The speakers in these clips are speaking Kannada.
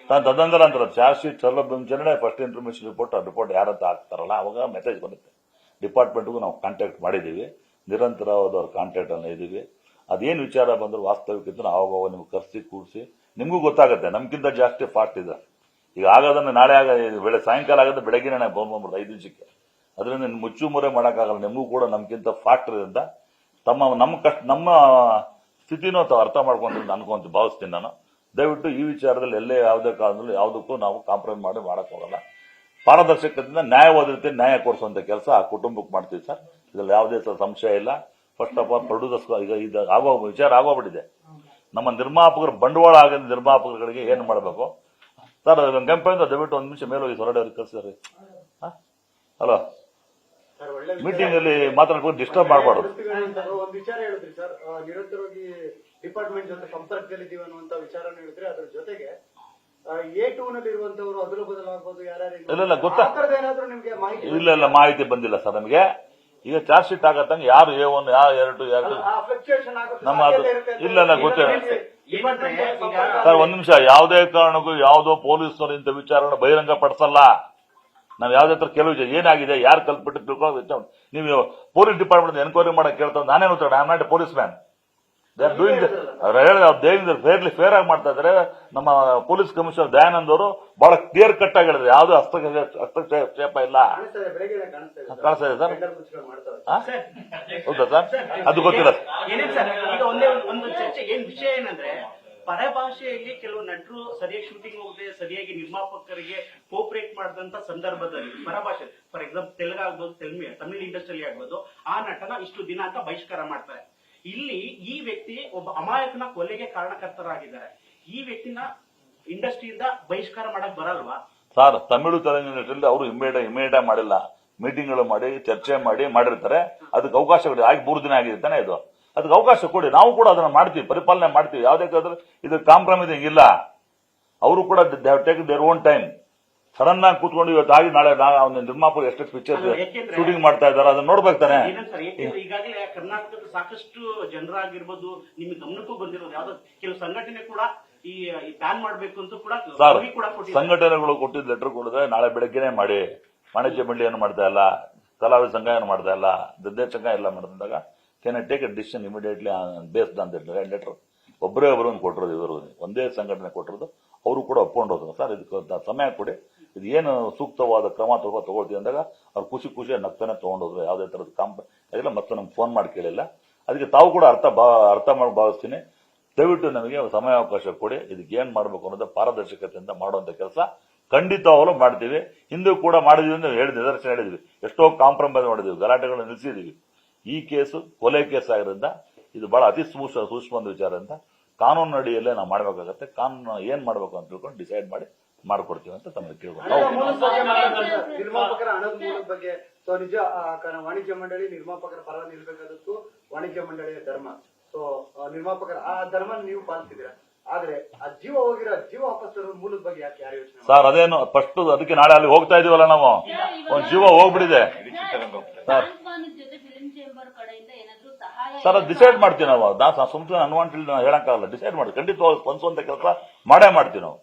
ತದನಂತರ ಅಂತಾರೆ ಚಾರ್ಜ್ ಶೀಟ್ ಸಲ್ಲ ಮುಂಚೆನೇ ಫಸ್ಟ್ ಇನ್ಫಾರ್ಮೇಶನ್ ರಿಪೋರ್ಟ್ ಆ ರಿಪೋರ್ಟ್ ಯಾರಂತ ಹಾಕ್ತಾರಲ್ಲ ಅವಾಗ ಮೆಸೇಜ್ ಬರುತ್ತೆ. ಡಿಪಾರ್ಟ್ಮೆಂಟ್ಗೂ ನಾವು ಕಾಂಟ್ಯಾಕ್ಟ್ ಮಾಡಿದ್ದೀವಿ, ನಿರಂತರವಾದ ಅವ್ರ ಕಾಂಟ್ಯಾಕ್ಟ್ ಅನ್ನ ಇದ್ದೀವಿ. ಅದೇನು ವಿಚಾರ ಬಂದ್ರು ವಾಸ್ತವಿಕ ಆವಾಗ ನಿಮ್ಗೆ ಕರೆಸಿ ಕೂಡಿಸಿ ನಿಮಗೂ ಗೊತ್ತಾಗುತ್ತೆ. ನಮ್ಗಿಂತ ಜಾಸ್ತಿ ಫಾಸ್ಟ್ ಇದೆ. ಈಗ ಆಗೋದನ್ನ ನಾಳೆ ಸಾಯಂಕಾಲ ಆಗೋದು ಬೆಳಗ್ಗೆನೇ ಫೋನ್ ಮಾಡ್ಬೋದು 5 ನಿಮಿಷಕ್ಕೆ. ಅದರಿಂದ ಮುಚ್ಚು ಮುರೆ ಮಾಡೋಕ್ಕಾಗಲ್ಲ. ನಿಮಗೂ ಕೂಡ ನಮ್ಗಿಂತ ಫಾಸ್ಟ್ ಇರೋದ್ರಿಂದ ನಮ್ಮ ಸ್ಥಿತಿನೂ ತಾವು ಅರ್ಥ ಮಾಡ್ಕೊಂಡ್ರೆ ಅನ್ಕೊಂತ ಭಾವಿಸ್ತೀನಿ ನಾನು. ದಯವಿಟ್ಟು ಈ ವಿಚಾರದಲ್ಲಿ ಎಲ್ಲೇ ಯಾವುದೇ ಕಾರಣದಲ್ಲಿ ಯಾವುದಕ್ಕೂ ನಾವು ಕಾಂಪ್ರಮೈಸ್ ಮಾಡಕ್ ಹೋಗಲ್ಲ. ಪಾರದರ್ಶಕತೆಯಿಂದ ನ್ಯಾಯವಾದ ನ್ಯಾಯ ಕೊಡಿಸುವಂತ ಕೆಲಸ ಆ ಕುಟುಂಬಕ್ಕೆ ಮಾಡ್ತೀವಿ ಸರ್. ಇದ್ರಲ್ಲಿ ಯಾವುದೇ ಸಂಶಯ ಇಲ್ಲ. ಫಸ್ಟ್ ಆಫ್ ಆಲ್ ಪ್ರೊಡ್ಯೂಸರ್ಸ್ ಈಗ ಆಗೋ ವಿಚಾರ ಆಗೋಗ್ಬಿಟ್ಟಿದೆ. ನಮ್ಮ ನಿರ್ಮಾಪಕರು ಬಂಡವಾಳ ಆಗಿದ ನಿರ್ಮಾಪಕರುಗಳಿಗೆ ಏನ್ ಮಾಡಬೇಕು ಸರ್? ಕೆಂಪೆಯಿಂದ ದಯವಿಟ್ಟು 1 ನಿಮಿಷ ಮೇಲೆ ಹೋಗಿ ಹೊರಡೆ ಅವ್ರಿಗೆ ಕಳಿಸ್ರಿ. ಹಲೋ, ಮೀಟಿಂಗ್ ಅಲ್ಲಿ ಮಾತಾಡ್ಕೊಂಡು ಡಿಸ್ಟರ್ಬ್ ಮಾಡಬಾರ್ದು. ಒಂದು ವಿಚಾರ ಹೇಳಿದ್ರಿ ಸರ್, ನಿರಂತರವಾಗಿ ಡಿಪಾರ್ಟ್ಮೆಂಟ್ ಜೊತೆ ಸಂಪರ್ಕದಲ್ಲಿದ್ದೀವಿ ಅನ್ನುವಂತ ವಿಚಾರ ಹೇಳಿದ್ರೆ, ಅದ್ರ ಜೊತೆಗೆ A2 ನಲ್ಲಿ ಇರುವಂತವರು ಅದಲು ಬದಲಾಗಬಹುದು ಯಾರ್ಯಾರು ಇಲ್ಲ ಗೊತ್ತಾ? ಏನಾದ್ರು ನಿಮ್ಗೆ ಮಾಹಿತಿ? ಇಲ್ಲ ಮಾಹಿತಿ ಬಂದಿಲ್ಲ ಸರ್ ನಮಗೆ. ಈಗ ಚಾರ್ಜ್ ಶೀಟ್ ಆಗತ್ತಂಗೆ ಯಾರು A1 ಯಾರು 2 ನಮ್ಮ ಇಲ್ಲ ಗೊತ್ತಿಲ್ಲ ಸರ್. 1 ನಿಮಿಷ, ಯಾವುದೇ ಕಾರಣಕ್ಕೂ ಯಾವುದೋ ಪೊಲೀಸರು ಇಂಥ ವಿಚಾರನ ಬಹಿರಂಗ ಪಡಿಸಲ್ಲ. ನಾವ್ ಯಾವ್ದೇ ತರ ಕೆಲವು ವಿಚಾರ ಏನಾಗಿದೆ, ಯಾರು ಕಲ್ಪಿಟ್ಟು ತಿಳ್ಕೊಳ್ಳೋದು. ನೀವು ಪೊಲೀಸ್ ಡಿಪಾರ್ಟ್ಮೆಂಟ್ ಎನ್ಕ್ವೈರಿ ಮಾಡಕ್ ಕೇಳ್ತಾ ನಾನೇನು I am not A police man. They are doing fairly fair ಆಗಿ ಮಾಡ್ತಾ ಇದಾರೆ. ನಮ್ಮ ಪೊಲೀಸ್ ಕಮಿಷನರ್ ದಯಾನಂದ್ ಅವರು ಬಹಳ ಕ್ಲಿಯರ್ ಕಟ್ ಆಗಿ ಹೇಳಿದ್ರೆ ಯಾವ್ದು ಹಸ್ತಕ್ಷೇಪ ಇಲ್ಲ. ಕಾಣಿಸ್ತಾ ಇದೆ ಸರ್? ಹೌದಾ ಸರ್? ಅದು ಗೊತ್ತಿಲ್ಲ. ಈಗ ಒಂದು ಚರ್ಚೆ ಏನ್ ವಿಷಯ ಏನಂದ್ರೆ, ಪರಭಾಷೆಯಲ್ಲಿ ಕೆಲವು ನಟರು ಸರಿಯಾಗಿ ಶೂಟಿಂಗ್ ಹೋಗದೆ ಸರಿಯಾಗಿ ನಿರ್ಮಾಪಕರಿಗೆ ಕೋಪರೇಟ್ ಮಾಡಿದಂತ ಸಂದರ್ಭದಲ್ಲಿ ಪರಭಾಷೆ, ಫಾರ್ ಎಕ್ಸಾಂಪಲ್ ತೆಲುಗು ಆಗ್ಬೋದು, ತಮಿಳ್ ಇಂಡಸ್ಟ್ರಿಯಲ್ಲಿ ಆಗ್ಬೋದು, ಆ ನಟನ ಇಷ್ಟು ದಿನ ಅಂತ ಬಹಿಷ್ಕಾರ ಮಾಡ್ತಾರೆ. ಇಲ್ಲಿ ಈ ವ್ಯಕ್ತಿ ಒಬ್ಬ ಅಮಾಯಕನ ಕೊಲೆಗೆ ಕಾರಣಕರ್ತರಾಗಿದ್ದಾರೆ. ಈ ವ್ಯಕ್ತಿನ ಇಂಡಸ್ಟ್ರಿಯಿಂದ ಬಹಿಷ್ಕಾರ ಮಾಡಕ್ ಬರಲ್ವಾ ಸರ್? ತಮಿಳು ತೆಲುಗು ಇಂಡಸ್ಟ್ರಿಯಲ್ಲಿ ಅವರು ಇಮಿಡಿಯೇಟ್ ಮಾಡಿಲ್ಲ. ಮೀಟಿಂಗ್ಗಳು ಮಾಡಿ ಚರ್ಚೆ ಮಾಡಿರ್ತಾರೆ. ಅದಕ್ಕೆ ಅವಕಾಶ ಕೊಡಿ. ಆಗಿ 3 ದಿನ ಆಗಿದೆ ತಾನೆ ಇದು. ಅದಕ್ಕೆ ಅವಕಾಶ ಕೊಡಿ. ನಾವು ಕೂಡ ಅದನ್ನ ಮಾಡ್ತೀವಿ, ಪರಿಪಾಲನೆ ಮಾಡ್ತೀವಿ. ಯಾವ್ದಕ್ಕಾದ್ರೆ ಇದು ಕಾಂಪ್ರಮೈಸ್ ಹಿಂಗಿಲ್ಲ. ಅವರು ಕೂಡ take their own time. Sudden ಆಗಿ ಕೂತ್ಕೊಂಡು ಇವತ್ತು ಆಗಿ ನಾಳೆ ನಿರ್ಮಾಪಕರು ಎಷ್ಟು ಪಿಕ್ಚರ್ ಶೂಟಿಂಗ್ ಮಾಡ್ತಾ ಇದಾರೆ ಅದನ್ನ ನೋಡ್ಬೇಕು ತಾನೆ. ಈಗಾಗಲೇ ಕರ್ನಾಟಕದ ಸಾಕಷ್ಟು ಜನರಾಗಿರ್ಬೋದು, ನಿಮ್ಗೆ ಗಮನಕ್ಕೂ ಬಂದಿರೋದು ಯಾವ್ದೋ ಕೆಲವು ಸಂಘಟನೆ ಕೂಡ ಈ ಬ್ಯಾನ್ ಮಾಡ್ಬೇಕು ಅಂತ ಕೂಡ ಸರ್ ಸಂಘಟನೆಗಳು ಕೊಟ್ಟಿದ್ದ ಲೆಟರ್ ಕೊಡಿದ್ರೆ ನಾಳೆ ಬೆಳಗ್ಗೆನೆ ಮಾಡಿ. ವಾಣಿಜ್ಯ ಮಂಡಳಿ ಏನು ಮಾಡ್ತಾ ಇಲ್ಲ, ಕಲಾವಿದ ಸಂಘ ಏನು ಮಾಡ್ತಾ ಇಲ್ಲ, ನಿರ್ದೇಶಕ ಎಲ್ಲ ಮಾಡಿದಾಗ can I take A decision immediately based on that letter. ಒಬ್ಬರೇ ಕೊಟ್ಟಿರೋದು, ಇವರು ಒಂದೇ ಸಂಘಟನೆ ಕೊಟ್ಟಿರೋದು. ಅವರು ಕೂಡ ಒಪ್ಕೊಂಡು ಹೋದ್ರು. ಸರ್ ಇದಕ್ಕೆ ಸಮಯ ಕೊಡಿ, ಇದು ಏನು ಸೂಕ್ತವಾದ ಕ್ರಮ ತಗೊಳ್ತೀವಿ ಅಂದಾಗ ಅವ್ರು ಖುಷಿ ನಗ್ತಾನೆ ತಗೊಂಡೋದ್ರು. ಯಾವುದೇ ತರದ ಕಾಂಪ್ರಮೈಸ್ ಮತ್ತೆ ನಮ್ಗೆ ಫೋನ್ ಮಾಡಿ ಕೇಳಿಲ್ಲ. ಅದಕ್ಕೆ ತಾವು ಕೂಡ ಅರ್ಥ ಮಾಡಿ ಭಾವಿಸ್ತೀನಿ. ದಯವಿಟ್ಟು ನಮಗೆ ಸಮಯಾವಕಾಶ ಕೊಡಿ. ಇದಕ್ಕೆ ಏನ್ ಮಾಡ್ಬೇಕು ಅನ್ನೋದು ಪಾರದರ್ಶಕತೆಯಿಂದ ಮಾಡುವಂತ ಕೆಲಸ ಖಂಡಿತವಾಗಲೂ ಮಾಡ್ತೀವಿ. ಹಿಂದೂ ಕೂಡ ಮಾಡಿದೀವಿ ಅಂತ ನಿದರ್ಶನ ಹೇಳಿದ್ವಿ. ಎಷ್ಟೋ ಕಾಂಪ್ರಮೈಸ್ ಮಾಡಿದೀವಿ, ಗಲಾಟೆಗಳನ್ನು ನಿಲ್ಲಿಸಿದೀವಿ. ಈ ಕೇಸು ಕೊಲೆ ಕೇಸ್ ಆಗಿರೋದ್ರಿಂದ ಇದು ಬಹಳ ಅತಿ ಸೂಕ್ಷ್ಮ ವಿಚಾರದಿಂದ ಕಾನೂನು ಅಡಿಯಲ್ಲೇ ನಾವು ಮಾಡಬೇಕಾಗತ್ತೆ. ಕಾನೂನು ಏನ್ ಮಾಡ್ಬೇಕು ಅಂತ ತಿಳ್ಕೊಂಡು ಡಿಸೈಡ್ ಮಾಡ್ಕೊಡ್ತೀವಿ ಅಂತ ತಮಗೆ ಕೇಳ್ಬೋದು. ನಿರ್ಮಾಪಕರ ಹಣದ ಮೂಲದ ಬಗ್ಗೆ ನಿಜ ವಾಣಿಜ್ಯ ಮಂಡಳಿ ನಿರ್ಮಾಪಕರ ಪರ ನಿಲ್ಬೇಕಾದದ್ದು ವಾಣಿಜ್ಯ ಮಂಡಳಿಯ ಧರ್ಮ. ಸೊ ನಿರ್ಮಾಪಕರ ಆ ಧರ್ಮ ನೀವು ಪಾಲಿಸಿದ್ರೆ, ಆದ್ರೆ ಆ ಜೀವ ಹೋಗಿರೋ ಜೀವ ವಾಪಸ್ ಮೂಲದ ಬಗ್ಗೆ ಯಾಕೆ ಯಾರು ಯೋಚನೆ ಸರ್? ಅದೇನು ಫಸ್ಟ್ ಅದಕ್ಕೆ ನಾಳೆ ಅಲ್ಲಿ ಹೋಗ್ತಾ ಇದೀವಲ್ಲ ನಾವು, ಒಂದ್ ಜೀವ ಹೋಗ್ಬಿಟ್ಟಿದೆ ಸರ್. ಅದು ಡಿಸೈಡ್ ಮಾಡ್ತೀವಿ ನಾವು. ಸುಮ್ನೆ ಅನ್ವಾಂಟೆಡ್ ಹೇಳಕ್ಕಾಗಲ್ಲ. ಡಿಸೈಡ್ ಮಾಡಿ ಖಂಡಿತವಾಗಿ ಸ್ಪಂದಿಸುವಂತ ಕೆಲಸ ಮಾಡೇ ಮಾಡ್ತೀವಿ ನಾವು.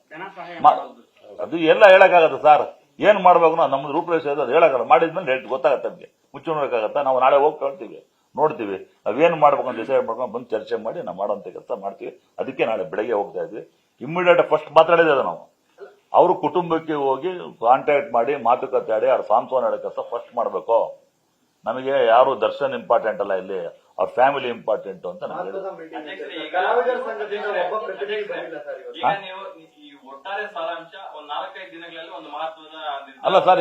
ಅದು ಎಲ್ಲ ಹೇಳಕ್ಕಾಗತ್ತೆ ಸರ್. ಏನ್ ಮಾಡ್ಬೇಕು ನಮ್ದು ರೂಪರೇಷೆ ಅದು ಹೇಳಕ್ಕಾಗಲ್ಲ. ಮಾಡಿದ್ಮೇಲೆ ಗೊತ್ತಾಗತ್ತೆ ನಮ್ಗೆ. ಮುಚ್ಚಿ ನೋಡಕ್ಕಾಗತ್ತ? ನಾವು ನಾಳೆ ಹೋಗಿ ಕೇಳ್ತೀವಿ, ನೋಡ್ತೀವಿ ನಾವೇನ್ ಮಾಡ್ಬೇಕು ಅಂತ ಡಿಸೈಡ್ ಮಾಡ್ಕೊಂಡು ಬಂದು ಚರ್ಚೆ ಮಾಡಿ ನಾವು ಮಾಡುವಂತ ಕೆಲಸ ಮಾಡ್ತೀವಿ. ಅದಕ್ಕೆ ನಾಳೆ ಬೆಳಗ್ಗೆ ಹೋಗ್ತಾ ಇದ್ವಿ. ಇಮಿಡಿಯೇಟ್ ಫಸ್ಟ್ ಮಾತಾಡಿದ ನಾವು. ಅವರು ಕುಟುಂಬಕ್ಕೆ ಹೋಗಿ ಕಾಂಟ್ಯಾಕ್ಟ್ ಮಾಡಿ ಮಾತುಕತೆ ಆಡಿ ಅವ್ರ ಸಾಂತ್ವನ ಹೇಳೋ ಕೆಲಸ ಫಸ್ಟ್ ಮಾಡ್ಬೇಕು. ನಮಗೆ ಯಾರು ದರ್ಶನ್ ಇಂಪಾರ್ಟೆಂಟ್ ಅಲ್ಲ, ಇಲ್ಲಿ ಅವ್ರ ಫ್ಯಾಮಿಲಿ ಇಂಪಾರ್ಟೆಂಟ್ ಅಂತ ನಾನು ಅಲ್ಲ ಸರ್.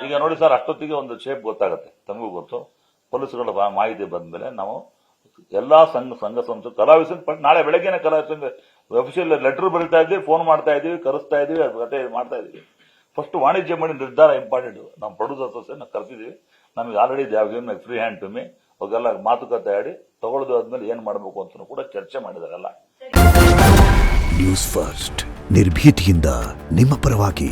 ಈಗ ನೋಡಿ ಸರ್, ಅಷ್ಟೊತ್ತಿಗೆ ಒಂದು ಶೇಪ್ ಗೊತ್ತಾಗುತ್ತೆ, ತಮಗೂ ಗೊತ್ತು. ಪೊಲೀಸರುಗಳ ಮಾಹಿತಿ ಬಂದ್ಮೇಲೆ ನಾವು ಎಲ್ಲಾ ಸಂಘ ಸಂಸ್ಥೆ ಕಲಾವಿದ ನಾಳೆ ಬೆಳಗ್ಗೆನೆ ಕಲಾವಿದ ಅಫಿಷಿಯಲ್ ಲೆಟರ್ ಬರೀತಾ ಇದ್ವಿ, ಫೋನ್ ಮಾಡ್ತಾ ಇದೀವಿ, ಕರೆಸ್ತಾ ಇದೀವಿ, ಕತೆ ಮಾಡ್ತಾ ಇದೀವಿ. ಫಸ್ಟ್ ವಾಣಿಜ್ಯ ಮಂಡಳಿ ನಿರ್ಧಾರ ಇಂಪಾರ್ಟೆಂಟ್. ನಾವು ಪ್ರೊಡ್ಯೂಸರ್ಸ್ ಕರೆಸಿದೀವಿ. ನಮಗೆ already free hand to me. ಅವಾಗೆಲ್ಲ ಮಾತುಕತೆ ಆಡಿ ತಗೊಳ್ಳೋದು ಆದ್ಮೇಲೆ ಏನ್ ಮಾಡಬೇಕು ಅಂತ ಕೂಡ ಚರ್ಚೆ ಮಾಡಿದಾರಲ್ಲ. ನ್ಯೂಸ್ ಫಸ್ಟ್ ನಿರ್ಭೀತಿಯಿಂದ ನಿಮ್ಮ ಪರವಾಗಿ.